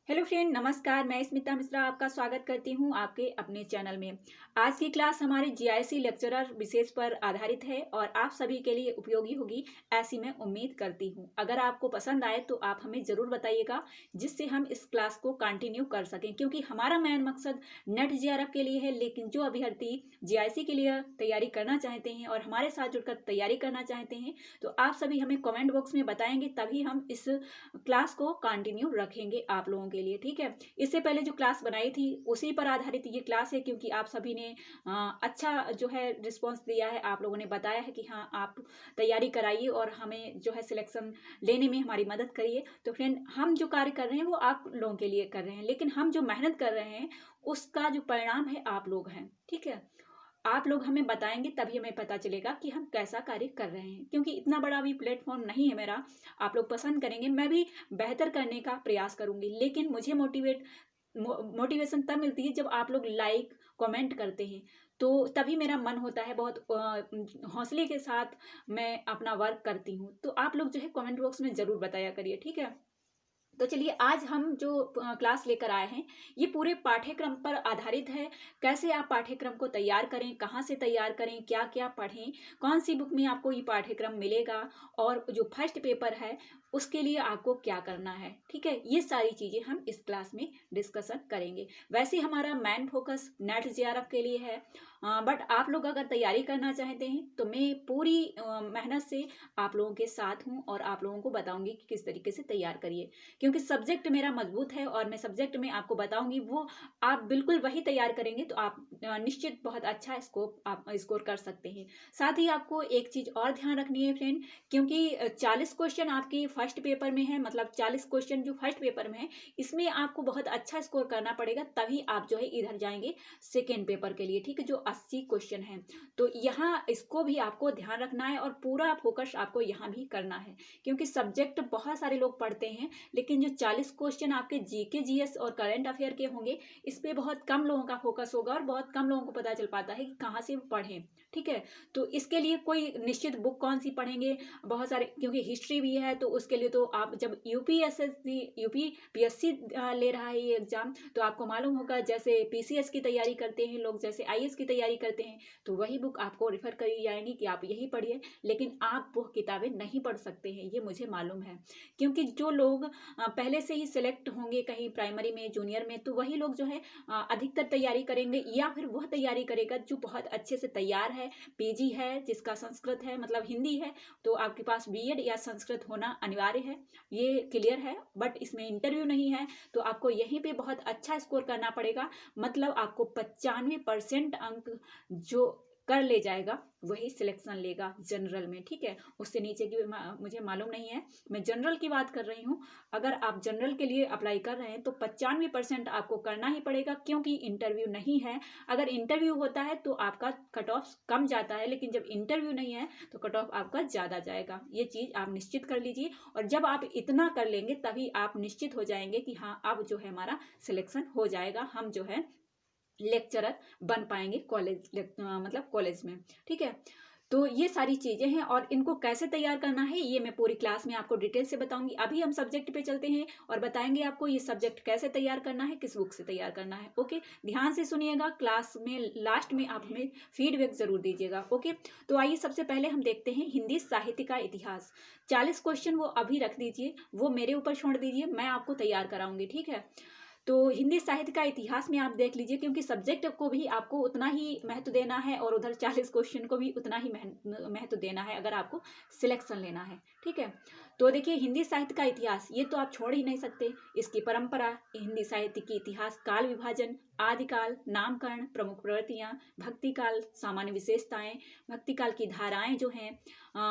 Hello friend, नमस्कार। मैं स्मिता मिश्रा आपका स्वागत करती हूं आपके अपने चैनल में। आज की क्लास हमारे जीआईसी लेक्चरर विशेष पर आधारित है और आप सभी के लिए उपयोगी होगी, ऐसी मैं उम्मीद करती हूं। अगर आपको पसंद आए तो आप हमें ज़रूर बताइएगा, जिससे हम इस क्लास को कंटिन्यू कर सकें, क्योंकि हमारा मेन मकसद नेट जेआरएफ के लिए है। लेकिन जो अभ्यर्थी जीआईसी के लिए तैयारी करना चाहते हैं और हमारे साथ जुड़कर तैयारी करना चाहते हैं, तो आप सभी हमें कमेंट बॉक्स में बताएंगे, तभी हम इस क्लास को कंटिन्यू रखेंगे आप लोगों के लिए। ठीक है, इससे पहले जो क्लास बनाई थी उसी पर आधारित ये क्लास है, क्योंकि आप सभी ने अच्छा जो है रिस्पांस दिया है। आप लोगों ने बताया है कि हाँ, आप तैयारी कराइए और हमें जो है सिलेक्शन लेने में हमारी मदद करिए। तो फ्रेंड, हम जो कार्य कर रहे हैं वो आप लोगों के लिए कर रहे हैं, लेकिन हम जो मेहनत कर रहे हैं उसका जो परिणाम है आप लोग हैं। ठीक है, आप लोग हमें बताएंगे तभी हमें पता चलेगा कि हम कैसा कार्य कर रहे हैं, क्योंकि इतना बड़ा भी प्लेटफॉर्म नहीं है मेरा। आप लोग पसंद करेंगे, मैं भी बेहतर करने का प्रयास करूंगी, लेकिन मुझे मोटिवेशन तब मिलती है जब आप लोग लाइक कमेंट करते हैं। तो तभी मेरा मन होता है, बहुत हौसले के साथ मैं अपना वर्क करती हूँ। तो आप लोग जो है कमेंट बॉक्स में ज़रूर बताया करिए। ठीक है, तो चलिए, आज हम जो क्लास लेकर आए हैं ये पूरे पाठ्यक्रम पर आधारित है। कैसे आप पाठ्यक्रम को तैयार करें, कहाँ से तैयार करें, क्या क्या पढ़ें, कौन सी बुक में आपको ये पाठ्यक्रम मिलेगा, और जो फर्स्ट पेपर है उसके लिए आपको क्या करना है। ठीक है, ये सारी चीज़ें हम इस क्लास में डिस्कशन करेंगे। वैसे हमारा मेन फोकस नेट जेआरएफ के लिए है, बट आप लोग अगर तैयारी करना चाहते हैं तो मैं पूरी मेहनत से आप लोगों के साथ हूँ और आप लोगों को बताऊंगी कि किस तरीके से तैयार करिए, क्योंकि सब्जेक्ट मेरा मजबूत है और मैं सब्जेक्ट में आपको बताऊंगी वो आप बिल्कुल वही तैयार करेंगे तो आप निश्चित बहुत अच्छा स्कोप आप स्कोर कर सकते हैं। साथ ही आपको एक चीज़ और ध्यान रखनी है फ्रेंड, क्योंकि 40 क्वेश्चन आपके फर्स्ट पेपर में है, मतलब 40 क्वेश्चन जो फर्स्ट पेपर में है, इसमें आपको बहुत अच्छा स्कोर करना पड़ेगा, तभी आप जो है इधर जाएंगे सेकेंड पेपर के लिए। ठीक है, जो 80 क्वेश्चन है, तो यहाँ इसको भी आपको ध्यान रखना है और पूरा फोकस आपको यहाँ भी करना है, क्योंकि सब्जेक्ट बहुत सारे लोग पढ़ते हैं, लेकिन जो 40 क्वेश्चन आपके जीके जीएस और करंट अफेयर के होंगे, इस पे बहुत कम लोगों का फोकस होगा और बहुत कम लोगों को पता चल पाता है कि कहाँ से पढ़ें। ठीक है, तो इसके लिए कोई निश्चित बुक कौन सी पढ़ेंगे, बहुत सारे, क्योंकि हिस्ट्री भी है, तो उसके लिए तो आप जब यूपीपीएससी ले रहा है ये एग्जाम, तो आपको मालूम होगा, जैसे पीसीएस की तैयारी करते हैं लोग, जैसे आईएएस की तैयारी करते हैं, तो वही बुक आपको रेफर करी जाएंगी कि आप यही पढ़िए। लेकिन आप वो किताबें नहीं पढ़ सकते हैं, ये मुझे मालूम है, क्योंकि जो लोग पहले से ही सिलेक्ट होंगे कहीं प्राइमरी में, जूनियर में, तो वही लोग जो है अधिकतर तैयारी करेंगे, या फिर वह तैयारी करेगा जो बहुत अच्छे से तैयार है, पीजी है, जिसका संस्कृत है, मतलब हिंदी है, तो आपके पास बीएड या संस्कृत होना अनिवार्य है, ये क्लियर है। बट इसमें इंटरव्यू नहीं है, तो आपको यहीं पे बहुत अच्छा स्कोर करना पड़ेगा, मतलब आपको 95% अंक जो कर ले जाएगा वही सिलेक्शन लेगा जनरल में। ठीक है, उससे नीचे की मुझे मालूम नहीं है, मैं जनरल की बात कर रही हूँ। अगर आप जनरल के लिए अप्लाई कर रहे हैं तो 95% आपको करना ही पड़ेगा, क्योंकि इंटरव्यू नहीं है। अगर इंटरव्यू होता है तो आपका कट ऑफ कम जाता है, लेकिन जब इंटरव्यू नहीं है तो कट ऑफ आपका ज़्यादा जाएगा। ये चीज़ आप निश्चित कर लीजिए, और जब आप इतना कर लेंगे तभी आप निश्चित हो जाएंगे कि हाँ, अब जो है हमारा सिलेक्शन हो जाएगा, हम जो है लेक्चरर बन पाएंगे कॉलेज, मतलब कॉलेज में। ठीक है, तो ये सारी चीज़ें हैं, और इनको कैसे तैयार करना है ये मैं पूरी क्लास में आपको डिटेल से बताऊंगी। अभी हम सब्जेक्ट पे चलते हैं और बताएंगे आपको ये सब्जेक्ट कैसे तैयार करना है, किस बुक से तैयार करना है। ओके, ध्यान से सुनिएगा, क्लास में लास्ट में आप हमें फीडबैक जरूर दीजिएगा। ओके, तो आइए सबसे पहले हम देखते हैं हिंदी साहित्य का इतिहास। 40 क्वेश्चन वो अभी रख दीजिए, वो मेरे ऊपर छोड़ दीजिए, मैं आपको तैयार कराऊंगी। ठीक है, तो हिंदी साहित्य का इतिहास में आप देख लीजिए, क्योंकि सब्जेक्ट को भी आपको उतना ही महत्व देना है और उधर 40 क्वेश्चन को भी उतना ही महत्व देना है, अगर आपको सिलेक्शन लेना है। ठीक है, तो देखिए, हिंदी साहित्य का इतिहास ये तो आप छोड़ ही नहीं सकते। इसकी परंपरा, हिंदी साहित्य की इतिहास, काल विभाजन, आदिकाल, नामकरण, प्रमुख प्रवृत्तियाँ, भक्ति काल, सामान्य विशेषताएं, भक्ति काल की धाराएं जो हैं,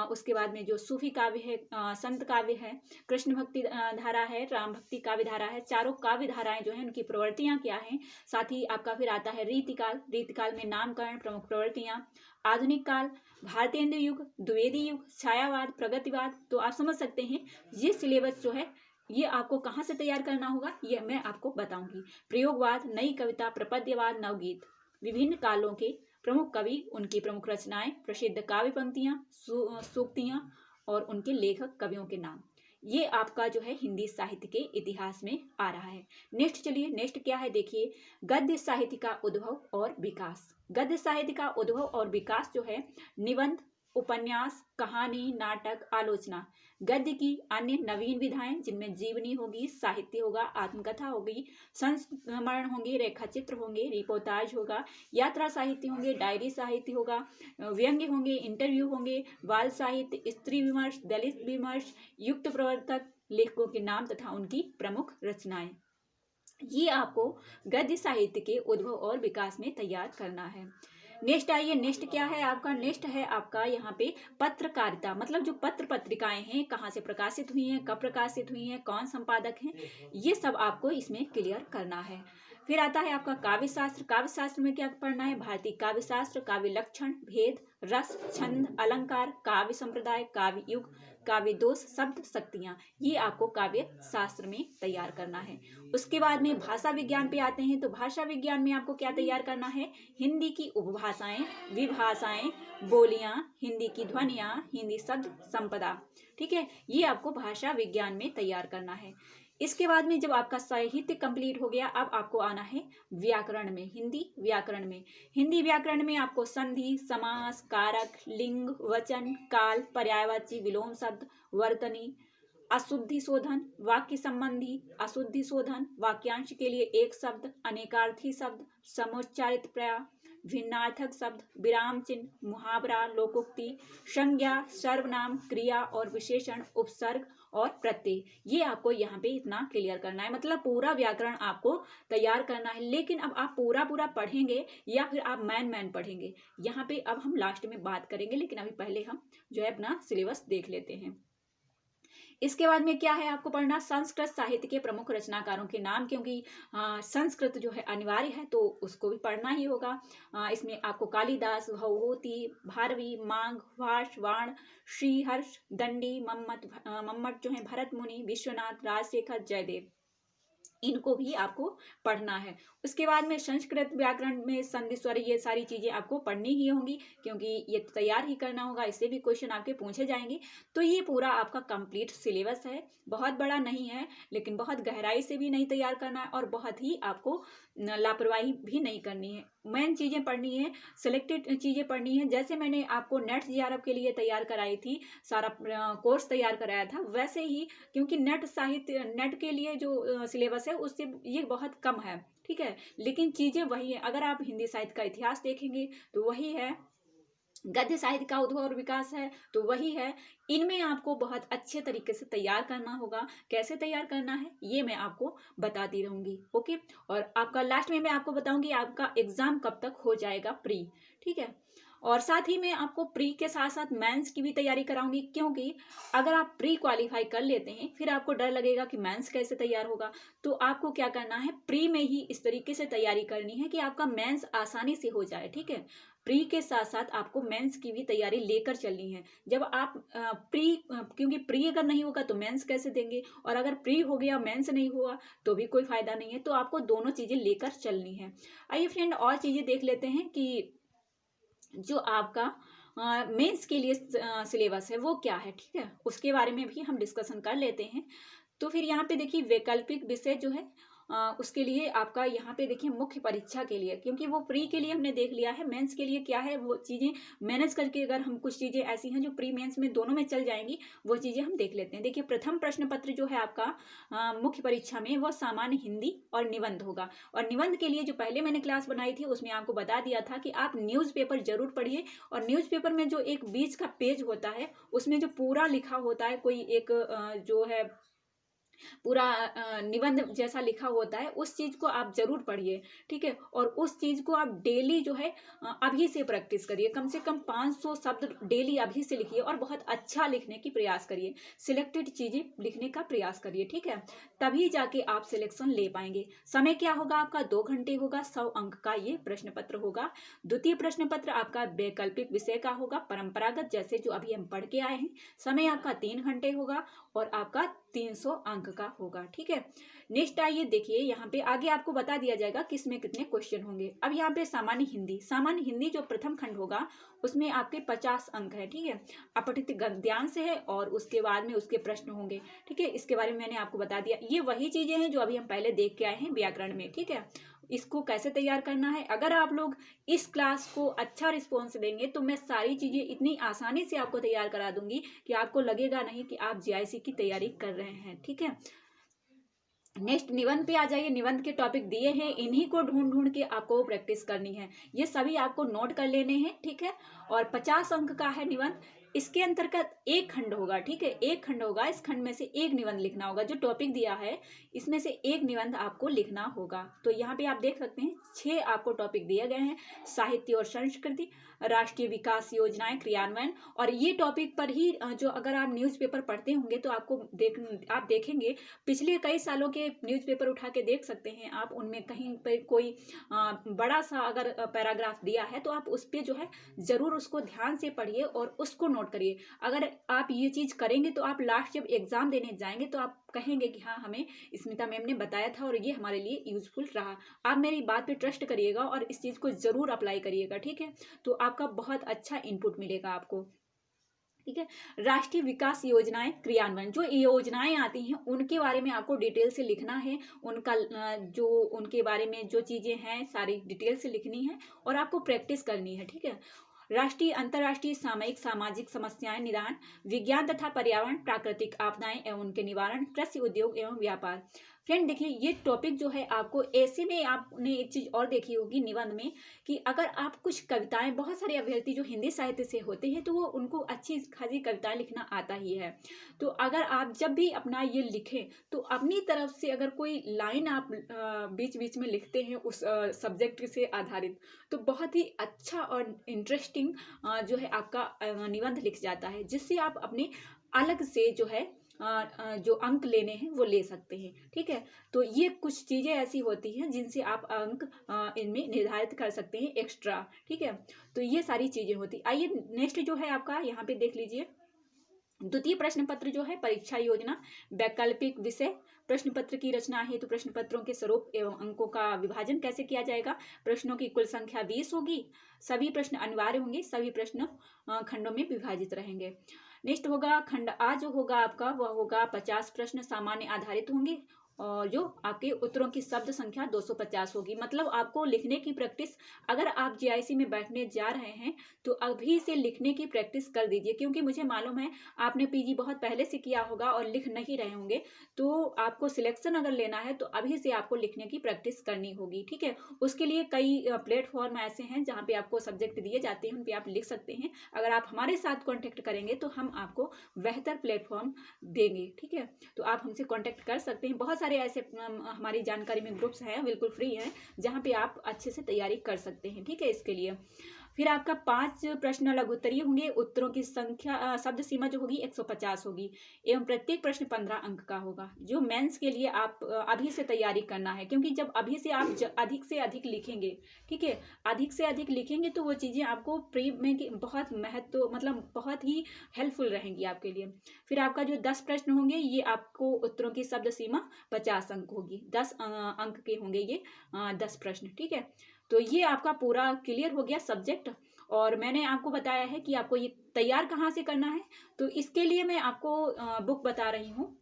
उसके बाद में जो सूफी काव्य है, संत काव्य है, कृष्ण भक्ति धारा है, राम भक्ति काव्य धारा है, चारों काव्य धाराएं जो हैं उनकी प्रवृत्तियां क्या हैं। साथ ही आपका फिर आता है रीतिकाल, रीतिकाल में नामकरण, प्रमुख प्रवृत्तियां, आधुनिक काल, भारतेंद्र युग, द्विवेदी युग, छायावाद, प्रगतिवाद। तो आप समझ सकते हैं ये सिलेबस जो है ये आपको कहाँ से तैयार करना होगा, ये मैं आपको बताऊंगी। प्रयोगवाद, नई कविता, प्रपद्यवाद, नवगीत, विभिन्न कालों के प्रमुख कवि, उनकी प्रमुख रचनाएं, प्रसिद्ध काव्य पंक्तियां, सूक्तियां और उनके लेखक कवियों के नाम। ये आपका जो है हिंदी साहित्य के इतिहास में आ रहा है। नेक्स्ट चलिए, नेक्स्ट क्या है देखिए, गद्य साहित्य का उद्भव और विकास। गद्य साहित्य का उद्भव और विकास जो है निबंध, उपन्यास, कहानी, नाटक, आलोचना, गद्य की अन्य नवीन विधाएं जिनमें जीवनी होगी, साहित्य होगा, आत्मकथा होगी, संस्मरण होंगे, रेखाचित्र होंगे, रिपोर्टाज होगा, यात्रा साहित्य होंगे, डायरी साहित्य होगा, व्यंग्य होंगे, इंटरव्यू होंगे, बाल साहित्य, स्त्री विमर्श, दलित विमर्श, युक्त प्रवर्तक, लेखकों के नाम तथा उनकी प्रमुख रचनाएं। ये आपको गद्य साहित्य के उद्भव और विकास में तैयार करना है। नेक्स्ट आइए, नेक्स्ट क्या है आपका, नेक्स्ट है आपका यहाँ पे पत्रकारिता, मतलब जो पत्र पत्रिकाएं हैं कहाँ से प्रकाशित हुई हैं, कब प्रकाशित हुई हैं, कौन संपादक हैं, ये सब आपको इसमें क्लियर करना है। फिर आता है आपका काव्य शास्त्र। काव्य शास्त्र में क्या पढ़ना है, भारतीय काव्य शास्त्र, काव्य लक्षण, भेद, रस, छंद, अलंकार, काव्य संप्रदाय, काव्य युग, काव्य दोष, शब्द शक्तियां, ये आपको काव्य शास्त्र में तैयार करना है। उसके बाद में भाषा विज्ञान पे आते हैं, तो भाषा विज्ञान में आपको क्या तैयार करना है, हिंदी की उपभाषाएं, विभाषाएं, बोलियां, हिंदी की ध्वनियां, हिंदी शब्द संपदा, ठीक है, ये आपको भाषा विज्ञान में तैयार करना है। इसके बाद में जब आपका साहित्य कंप्लीट हो गया, अब आपको आना है व्याकरण में, हिंदी व्याकरण में। हिंदी व्याकरण में आपको संधि, समास, कारक, लिंग, वचन, काल, पर्यायवाची, विलोम शब्द, वर्तनी, अशुद्धि शोधन, वाक्य संबंधी, अशुद्धि शोधन, वाक्यांश के लिए एक शब्द, अनेकार्थी शब्द, समुच्चारित प्रत्यय, भिन्नार्थक शब्द, विराम चिन्ह, मुहावरा, लोकोक्ति, संज्ञा, सर्वनाम, क्रिया और विशेषण, उपसर्ग और प्रत्यय, ये आपको यहाँ पे इतना क्लियर करना है। मतलब पूरा व्याकरण आपको तैयार करना है। लेकिन अब आप पूरा पूरा पढ़ेंगे या फिर आप मैन पढ़ेंगे, यहाँ पे अब हम लास्ट में बात करेंगे, लेकिन अभी पहले हम जो है अपना सिलेबस देख लेते हैं। इसके बाद में क्या है आपको पढ़ना, संस्कृत साहित्य के प्रमुख रचनाकारों के नाम, क्योंकि संस्कृत जो है अनिवार्य है तो उसको भी पढ़ना ही होगा। इसमें आपको कालिदास, भवभूति, भारवी, मांग, वाष, वाण, श्रीहर्ष, दंडी, मम्मट जो है, भरत मुनि, विश्वनाथ, राजशेखर, जयदेव, इनको भी आपको पढ़ना है। उसके बाद में संस्कृत व्याकरण में संधि स्वर, ये सारी चीजें आपको पढ़नी ही होंगी, क्योंकि ये तैयार ही करना होगा, इससे भी क्वेश्चन आपके पूछे जाएंगे। तो ये पूरा आपका कंप्लीट सिलेबस है, बहुत बड़ा नहीं है, लेकिन बहुत गहराई से भी नहीं तैयार करना है और बहुत ही आपको लापरवाही भी नहीं करनी है। मेन चीजें पढ़नी है, सिलेक्टेड चीजें पढ़नी है। जैसे मैंने आपको नेट जीआरएफ के लिए तैयार कराई थी, सारा कोर्स तैयार कराया था, वैसे ही, क्योंकि नेट साहित्य, नेट के लिए जो सिलेबस है उससे ये बहुत कम है, ठीक है, लेकिन चीजें वही है। अगर आप हिंदी साहित्य का इतिहास देखेंगे तो वही है, गद्य साहित्य का उद्भव और विकास है तो वही है। इनमें आपको बहुत अच्छे तरीके से तैयार करना होगा। कैसे तैयार करना है ये मैं आपको बताती रहूंगी, ओके। और आपका लास्ट में मैं आपको बताऊंगी आपका एग्जाम कब तक हो जाएगा प्री, ठीक है। और साथ ही मैं आपको प्री के साथ साथ मेंस की भी तैयारी कराऊंगी, क्योंकि अगर आप प्री क्वालिफाई कर लेते हैं फिर आपको डर लगेगा कि मेंस कैसे तैयार होगा। तो आपको क्या करना है, प्री में ही इस तरीके से तैयारी करनी है कि आपका मेंस आसानी से हो जाए, ठीक है। प्री के साथ साथ आपको मेंस की भी तैयारी लेकर चलनी है। जब आप क्योंकि प्री अगर नहीं होगा तो मेंस कैसे देंगे, और अगर प्री हो गया मेंस नहीं हुआ तो भी कोई फायदा नहीं है। तो आपको दोनों चीजें लेकर चलनी है। आइए फ्रेंड, और चीजें देख लेते हैं कि जो आपका मेंस के लिए सिलेबस है वो क्या है, ठीक है, उसके बारे में भी हम डिस्कशन कर लेते हैं। तो फिर यहाँ पे देखिए वैकल्पिक विषय जो है उसके लिए आपका यहाँ पे देखिए मुख्य परीक्षा के लिए, क्योंकि वो प्री के लिए हमने देख लिया है, मेंस के लिए क्या है वो चीज़ें मैनेज करके, अगर हम कुछ चीज़ें ऐसी हैं जो प्री मेंस में दोनों में चल जाएंगी, वो चीज़ें हम देख लेते हैं। देखिए प्रथम प्रश्न पत्र जो है आपका मुख्य परीक्षा में वो सामान्य हिंदी और निबंध होगा। और निबंध के लिए जो पहले मैंने क्लास बनाई थी उसमें आपको बता दिया था कि आप न्यूज़पेपर जरूर पढ़िए। और न्यूज़पेपर में जो एक बीच का पेज होता है उसमें जो पूरा लिखा होता है, कोई एक जो है पूरा निबंध जैसा लिखा होता है, उस चीज को आप जरूर पढ़िए, ठीक है। और उस चीज को आप डेली जो है अभी से प्रैक्टिस करिए, कम से कम 500 शब्द डेली अभी से लिखिए और बहुत अच्छा लिखने की प्रयास करिए, सिलेक्टेड चीजें लिखने का प्रयास करिए, ठीक है। तभी जाके आप सिलेक्शन ले पाएंगे। समय क्या होगा आपका, 2 घंटे होगा, 100 अंक का ये प्रश्न पत्र होगा। द्वितीय प्रश्न पत्र आपका वैकल्पिक विषय का होगा, परंपरागत जैसे जो अभी हम पढ़ के आए हैं। समय आपका 3 घंटे होगा और आपका 300 अंक अंक का होगा। ठीक है, नेक्स्ट आइए देखिए, यहाँ पे आगे आपको बता दिया जाएगा किस में कितने क्वेश्चन होंगे। अब यहाँ पे सामान्य हिंदी, सामान्य हिंदी जो प्रथम खंड होगा उसमें आपके 50 अंक है। ठीक है, अपठित गद्यांश है और उसके बाद में उसके प्रश्न होंगे। ठीक है, इसके बारे में मैंने आपको बता दिया। ये वही चीजें हैं जो अभी हम पहले देख के आए हैं व्याकरण में। ठीक है, इसको कैसे तैयार करना है, अगर आप लोग इस क्लास को अच्छा रिस्पॉन्स देंगे तो मैं सारी चीजें इतनी आसानी से आपको तैयार करा दूंगी कि आपको लगेगा नहीं कि आप जीआईसी की तैयारी कर रहे हैं। ठीक है, नेक्स्ट निबंध पे आ जाइए। निबंध के टॉपिक दिए हैं, इन्हीं को ढूंढ ढूंढ के आपको प्रैक्टिस करनी है। ये सभी आपको नोट कर लेने हैं। ठीक है, और 50 अंक का है निबंध। इसके अंतर्गत एक खंड होगा। ठीक है, एक खंड होगा, इस खंड में से एक निबंध लिखना होगा। जो टॉपिक दिया है इसमें से एक निबंध आपको लिखना होगा। तो यहाँ पे आप देख सकते हैं 6 आपको टॉपिक दिए गए हैं, साहित्य और संस्कृति, राष्ट्रीय विकास योजनाएं क्रियान्वयन। और ये टॉपिक पर ही जो अगर आप न्यूज़पेपर पढ़ते होंगे तो आप देखेंगे पिछले कई सालों के न्यूज़पेपर उठा के देख सकते हैं आप, उनमें कहीं पर कोई बड़ा सा अगर पैराग्राफ दिया है तो आप उस पर जो है ज़रूर उसको ध्यान से पढ़िए और उसको नोट करिए। अगर आप ये चीज़ करेंगे तो आप लास्ट जब एग्ज़ाम देने जाएंगे तो आप कहेंगे कि हाँ, हमें स्मिता मैम ने बताया था और ये हमारे लिए यूजफुल रहा। आप मेरी बात पे ट्रस्ट करिएगा और इस चीज़ को ज़रूर अप्लाई करिएगा। ठीक है, तो आपका बहुत अच्छा इनपुट मिलेगा आपको। ठीक है, राष्ट्रीय विकास योजनाएं क्रियान्वयन, जो योजनाएं आती हैं उनके बारे में आपको डिटेल से लिखना है। उनका जो उनके बारे में जो चीज़ें हैं सारी डिटेल से लिखनी है और आपको प्रैक्टिस करनी है। ठीक है, राष्ट्रीय अंतर्राष्ट्रीय सामयिक सामाजिक समस्याएं निदान, विज्ञान तथा पर्यावरण, प्राकृतिक आपदाएं एवं उनके निवारण, कृषि उद्योग एवं व्यापार। फ्रेंड देखिए, ये टॉपिक जो है आपको ऐसे में आपने एक चीज और देखी होगी निबंध में कि अगर आप कुछ कविताएं, बहुत सारे अभ्यर्थी जो हिंदी साहित्य से होते हैं तो वो उनको अच्छी खासी कविताएं लिखना आता ही है। तो अगर आप जब भी अपना ये लिखें तो अपनी तरफ से अगर कोई लाइन आप बीच बीच में लिखते हैं उस सब्जेक्ट से आधारित, तो बहुत ही अच्छा और इंटरेस्टिंग जो है आपका निबंध लिख जाता है, जिससे आप अपने अलग से जो है जो अंक लेने हैं वो ले सकते हैं। ठीक है, तो ये कुछ चीज़ें ऐसी होती हैं जिनसे आप अंक इनमें निर्धारित कर सकते हैं एक्स्ट्रा। ठीक है, तो ये सारी चीज़ें होती। आइए नेक्स्ट जो है आपका यहाँ पे देख लीजिए, द्वितीय प्रश्न पत्र जो है परीक्षा योजना, वैकल्पिक विषय, प्रश्न पत्र की रचना हेतु प्रश्न पत्रों के स्वरूप एवं अंकों का विभाजन कैसे किया जाएगा, प्रश्नों की कुल संख्या 20 होगी, सभी प्रश्न अनिवार्य होंगे, सभी प्रश्न खंडों में विभाजित रहेंगे। नेक्स्ट होगा खंड आ जो होगा आपका वह होगा 50 प्रश्न सामान्य आधारित होंगे और जो आपके उत्तरों की शब्द संख्या 250 होगी। मतलब आपको लिखने की प्रैक्टिस, अगर आप जीआईसी में बैठने जा रहे हैं तो अभी से लिखने की प्रैक्टिस कर दीजिए, क्योंकि मुझे मालूम है आपने पीजी बहुत पहले से किया होगा और लिख नहीं रहे होंगे। तो आपको सिलेक्शन अगर लेना है तो अभी से आपको लिखने की प्रैक्टिस करनी होगी। ठीक है, उसके लिए कई प्लेटफॉर्म ऐसे हैं जहाँ पे आपको सब्जेक्ट दिए जाते हैं, उन पे आप लिख सकते हैं। अगर आप हमारे साथ कॉन्टेक्ट करेंगे तो हम आपको बेहतर प्लेटफॉर्म देंगे। ठीक है, तो आप हमसे कॉन्टेक्ट कर सकते हैं। बहुत सारे ऐसे हमारी जानकारी में ग्रुप्स हैं, बिल्कुल फ्री हैं, जहाँ पे आप अच्छे से तैयारी कर सकते हैं। ठीक है, इसके लिए फिर आपका 5 प्रश्न लघु उत्तरीय होंगे, उत्तरों की संख्या शब्द सीमा जो होगी 150 होगी एवं प्रत्येक प्रश्न 15 अंक का होगा। जो मेंस के लिए आप अभी से तैयारी करना है, क्योंकि जब अभी से आप अधिक से अधिक लिखेंगे, ठीक है, अधिक से अधिक लिखेंगे तो वो चीज़ें आपको प्री में बहुत महत्व, मतलब बहुत ही हेल्पफुल रहेंगी आपके लिए। फिर आपका जो 10 प्रश्न होंगे ये आपको उत्तरों की शब्द सीमा 50 अंक होगी, 10 अंक के होंगे ये 10 प्रश्न। ठीक है, तो ये आपका पूरा क्लियर हो गया सब्जेक्ट। और मैंने आपको बताया है कि आपको ये तैयार कहाँ से करना है, तो इसके लिए मैं आपको बुक बता रही हूँ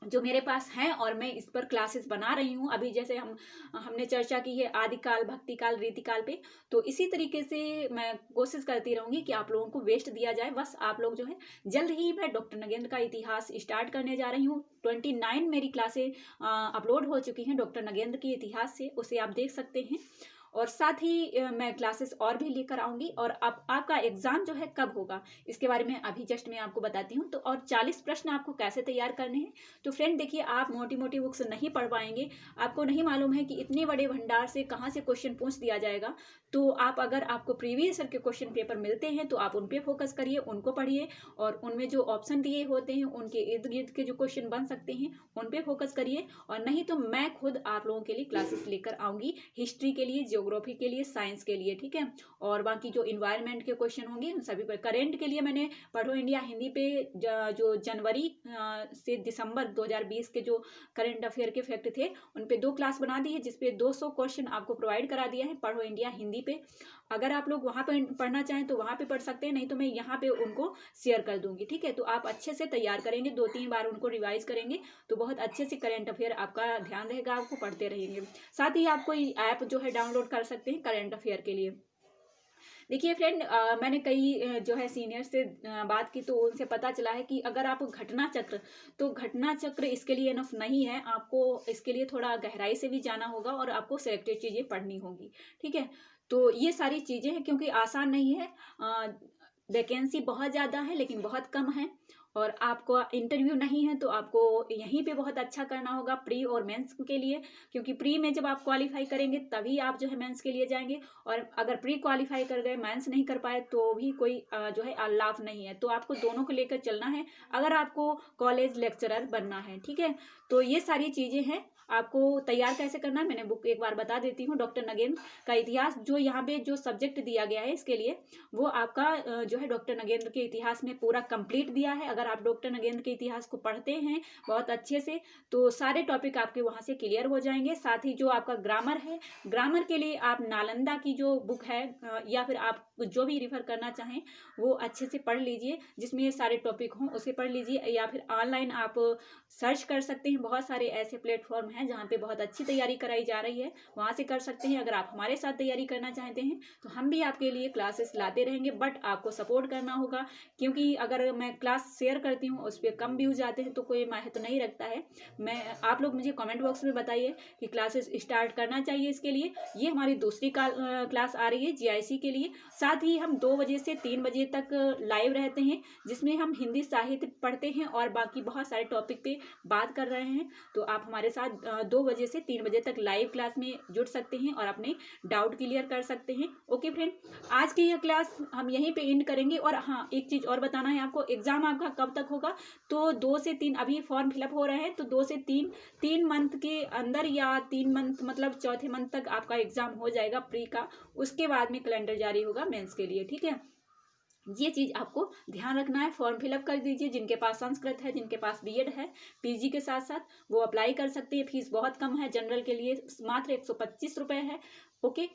जो मेरे पास हैं और मैं इस पर क्लासेस बना रही हूँ। अभी जैसे हमने चर्चा की है आदिकाल, भक्तिकाल, रीतिकाल पे, तो इसी तरीके से मैं कोशिश करती रहूँगी कि आप लोगों को बेस्ट दिया जाए। बस आप लोग जो है जल्द ही मैं डॉक्टर नगेंद्र का इतिहास स्टार्ट करने जा रही हूँ। 29 मेरी क्लासें अपलोड हो चुकी हैं डॉक्टर नगेंद्र के इतिहास से, उसे आप देख सकते हैं। और साथ ही मैं क्लासेस और भी लेकर आऊँगी। और अब आपका एग्ज़ाम जो है कब होगा इसके बारे में अभी जस्ट मैं आपको बताती हूँ। तो और 40 प्रश्न आपको कैसे तैयार करने हैं, तो फ्रेंड देखिए, आप मोटी मोटी बुक्स नहीं पढ़ पाएंगे, आपको नहीं मालूम है कि इतने बड़े भंडार से कहाँ से क्वेश्चन पूछ दिया जाएगा। तो आप अगर आपको प्रीवियस ईयर के क्वेश्चन पेपर मिलते हैं तो आप उन पर फोकस करिए, उनको पढ़िए और उनमें जो ऑप्शन दिए होते हैं उनके इर्द गिर्द के जो क्वेश्चन बन सकते हैं उन पर फोकस करिए। और नहीं तो मैं खुद आप लोगों के लिए क्लासेस लेकर आऊँगी, हिस्ट्री के लिए, ज्योग्राफी के लिए, साइंस के लिए, ठीक है। और बाकी जो इन्वायरमेंट के क्वेश्चन होंगे उन सभी पर। करेंट के लिए मैंने पढ़ो इंडिया हिंदी पे जो जनवरी से दिसंबर 2020 के जो करंट अफेयर के फैक्ट थे उन पे 2 क्लास बना दी है, जिसपे 200 क्वेश्चन आपको प्रोवाइड करा दिया है पढ़ो इंडिया हिंदी पे। अगर आप लोग वहाँ पे पढ़ना चाहें तो वहाँ पे पढ़ सकते हैं, नहीं तो मैं यहाँ पे उनको शेयर कर दूंगी, ठीक है। तो आप अच्छे से तैयार करेंगे, 2-3 बार उनको रिवाइज करेंगे तो बहुत अच्छे से करंट अफेयर आपका ध्यान रहेगा, आपको पढ़ते रहेंगे। साथ ही आप कोई ऐप जो है डाउनलोड कर सकते हैं करंट अफेयर के लिए। देखिए फ्रेंड, मैंने कई जो है सीनियर से बात की तो उनसे पता चला है कि अगर आप घटना चक्र, तो घटना चक्र इसके लिए इनफ नहीं है, आपको इसके लिए थोड़ा गहराई से भी जाना होगा और आपको सिलेक्टेड चीज़ें पढ़नी होंगी, ठीक है। तो ये सारी चीज़ें हैं, क्योंकि आसान नहीं है। वैकेंसी बहुत ज़्यादा है लेकिन बहुत कम है, और आपको इंटरव्यू नहीं है तो आपको यहीं पे बहुत अच्छा करना होगा प्री और मेंस के लिए, क्योंकि प्री में जब आप क्वालिफाई करेंगे तभी आप जो है मेंस के लिए जाएंगे, और अगर प्री क्वालिफाई कर गए मेंस नहीं कर पाए तो भी कोई जो है लाभ नहीं है। तो आपको दोनों को लेकर चलना है अगर आपको कॉलेज लेक्चरर बनना है, ठीक है। तो ये सारी चीज़ें हैं, आपको तैयार कैसे करना है मैंने बुक एक बार बता देती हूँ। डॉक्टर नगेंद्र का इतिहास, जो यहाँ पे जो सब्जेक्ट दिया गया है इसके लिए, वो आपका जो है डॉक्टर नगेंद्र के इतिहास में पूरा कंप्लीट दिया है। अगर आप डॉक्टर नगेंद्र के इतिहास को पढ़ते हैं बहुत अच्छे से तो सारे टॉपिक आपके वहाँ से क्लियर हो जाएंगे। साथ ही जो आपका ग्रामर है, ग्रामर के लिए आप नालंदा की जो बुक है या फिर आप जो भी रिफर करना चाहें वो अच्छे से पढ़ लीजिए, जिसमें ये सारे टॉपिक हों उसे पढ़ लीजिए, या फिर ऑनलाइन आप सर्च कर सकते हैं। बहुत सारे ऐसे प्लेटफॉर्म हैं जहाँ पे बहुत अच्छी तैयारी कराई जा रही है, वहाँ से कर सकते हैं। अगर आप हमारे साथ तैयारी करना चाहते हैं तो हम भी आपके लिए क्लासेस लाते रहेंगे, बट आपको सपोर्ट करना होगा, क्योंकि अगर मैं क्लास शेयर करती हूँ उस पर कम व्यूज आते हैं तो कोई महत्व नहीं रखता है। आप लोग मुझे कमेंट बॉक्स में बताइए कि क्लासेस स्टार्ट करना चाहिए इसके लिए। ये हमारी दूसरी क्लास आ रही है जीआईसी के लिए। साथ ही हम 2 बजे से 3 बजे तक लाइव रहते हैं, जिसमें हम हिंदी साहित्य पढ़ते हैं और बाकी बहुत सारे टॉपिक पे बात कर रहे हैं। तो आप हमारे साथ 2 बजे से 3 बजे तक लाइव क्लास में जुड़ सकते हैं और अपने डाउट क्लियर कर सकते हैं। ओके फ्रेंड, आज की यह क्लास हम यहीं पे एंड करेंगे। और हाँ, एक चीज़ और बताना है आपको, एग्जाम आपका कब तक होगा, तो 2 से 3 अभी फॉर्म फिलअप हो रहे हैं, तो 2 से 3 मंथ के अंदर, या 3 मंथ मतलब चौथे मंथ तक आपका एग्जाम हो जाएगा प्री का। उसके बाद में कैलेंडर जारी होगा मेंस के लिए, ठीक है। ये चीज़ आपको ध्यान रखना है। फॉर्म फिलअप कर दीजिए, जिनके पास संस्कृत है, जिनके पास बीएड है पीजी के साथ साथ, वो अप्लाई कर सकते हैं। फीस बहुत कम है, जनरल के लिए मात्र 125 रुपये है। ओके,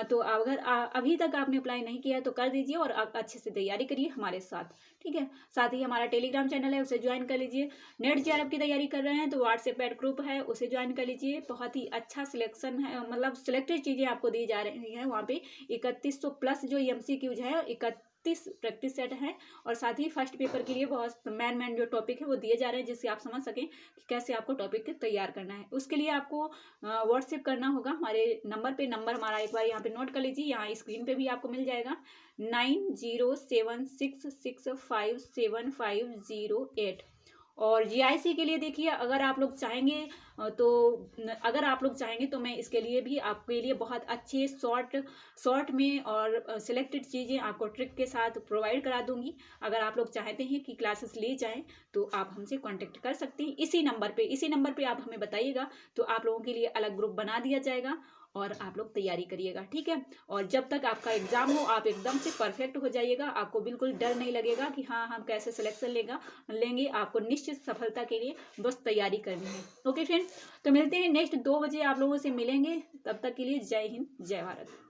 तो अगर अभी तक आपने अप्लाई नहीं किया है तो कर दीजिए और आप अच्छे से तैयारी करिए हमारे साथ, ठीक है। साथ ही हमारा टेलीग्राम चैनल है, उसे ज्वाइन कर लीजिए। नेट जेआरएफ की तैयारी कर रहे हैं तो व्हाट्सएप ऐड ग्रुप है, उसे ज्वाइन कर लीजिए। बहुत ही अच्छा सिलेक्शन है, मतलब सिलेक्टेड चीज़ें आपको दी जा रही हैं वहाँ पे। 3100 प्लस जो MCQs है, 31 प्रैक्टिस सेट है, और साथ ही फर्स्ट पेपर के लिए बहुत मैन जो टॉपिक है वो दिए जा रहे हैं, जिससे आप समझ सकें कि कैसे आपको टॉपिक तैयार करना है। उसके लिए आपको व्हाट्सएप करना होगा हमारे नंबर पे। नंबर हमारा एक बार यहाँ पे नोट कर लीजिए, यहाँ स्क्रीन पे भी आपको मिल जाएगा, 9076657508। और जीआईसी के लिए देखिए, अगर आप लोग चाहेंगे तो मैं इसके लिए भी आपके लिए बहुत अच्छे शॉर्ट में और सिलेक्टेड चीज़ें आपको ट्रिक के साथ प्रोवाइड करा दूंगी। अगर आप लोग चाहते हैं कि क्लासेस ले जाएं तो आप हमसे कांटेक्ट कर सकते हैं इसी नंबर पे आप हमें बताइएगा, तो आप लोगों के लिए अलग ग्रुप बना दिया जाएगा और आप लोग तैयारी करिएगा, ठीक है। और जब तक आपका एग्जाम हो आप एकदम से परफेक्ट हो जाइएगा, आपको बिल्कुल डर नहीं लगेगा कि हाँ हम कैसे सिलेक्शन लेंगे। आपको निश्चित सफलता के लिए बस तैयारी करनी है। ओके फ्रेंड, तो मिलते हैं नेक्स्ट 2 बजे, आप लोगों से मिलेंगे। तब तक के लिए जय हिंद, जय भारत।